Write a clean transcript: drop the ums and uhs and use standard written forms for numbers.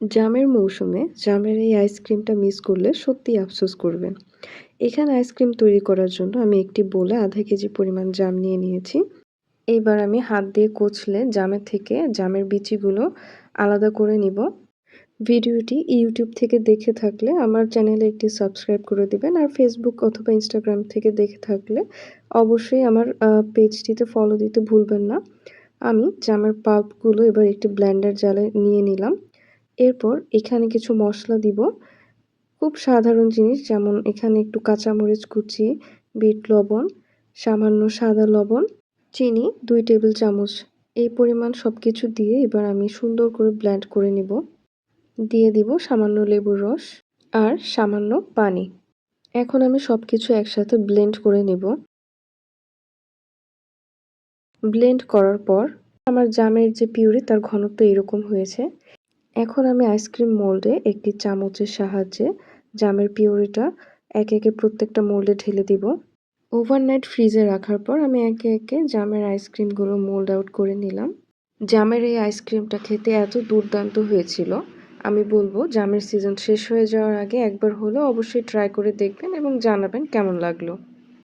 জামের মৌসুমে জামের এই আইসক্রিমটা মিস করলে সত্যিই আফসোস করবেন। এখানে আইসক্রিম তৈরি করার জন্য আমি একটি বোলে ০.৫ কেজি পরিমাণ জাম নিয়ে নিয়েছি। এইবার আমি হাত দিয়ে কচলে জামের থেকে জামের বিচিগুলো আলাদা করে নিব। ভিডিওটি YouTube থেকে দেখে থাকলে আমার চ্যানেলে একটি সাবস্ক্রাইব করে দিবেন। আর Facebook অথবা Instagram থেকে দেখে থাকলে অবশ্যই আমার পেজটিতে ফলো দিতে ভুলবেন না। আমি জামের পাল্পগুলো এবার একটি ব্লেন্ডার জারে নিয়ে নিলাম। এরপর এখানে কিছু মসলা দিব। খুব সাধারণ জিনিস, যেমন এখানে একটু কাঁচামরিচ কুচি, বিট লবণ, সামান্য সাদা লবণ, চিনি ২ টেবিল চামচ। এই পরিমাণ সবকিছু দিয়ে এবার আমি সুন্দর করে ব্লেন্ড করে নিব। দিয়ে দিব সামান্য লেবুর রস আর সামান্য পানি। এখন আমি সবকিছু একসাথে ব্লেন্ড করে নিব। ব্লেন্ড করার পর আমার জামের যে পিউরি তার ঘনত্ব এরকম হয়েছে। এখন আমি আইসক্রিম মোল্ডে একটি চামচের সাহায্যে জামের পিউরিটা একে একে প্রত্যেকটা মোল্ডে ঢেলে দিব। ওভারনাইট ফ্রিজে রাখার পর আমি একে একে জামের আইসক্রিমগুলো মোল্ড আউট করে নিলাম। জামের এই আইসক্রিমটা খেতে এত দুর্দান্ত হয়েছিল, আমি বলবো জামের সিজন শেষ হয়ে যাওয়ার আগে একবার হলেও অবশ্যই ট্রাই করে দেখবেন এবং জানাবেন কেমন লাগলো।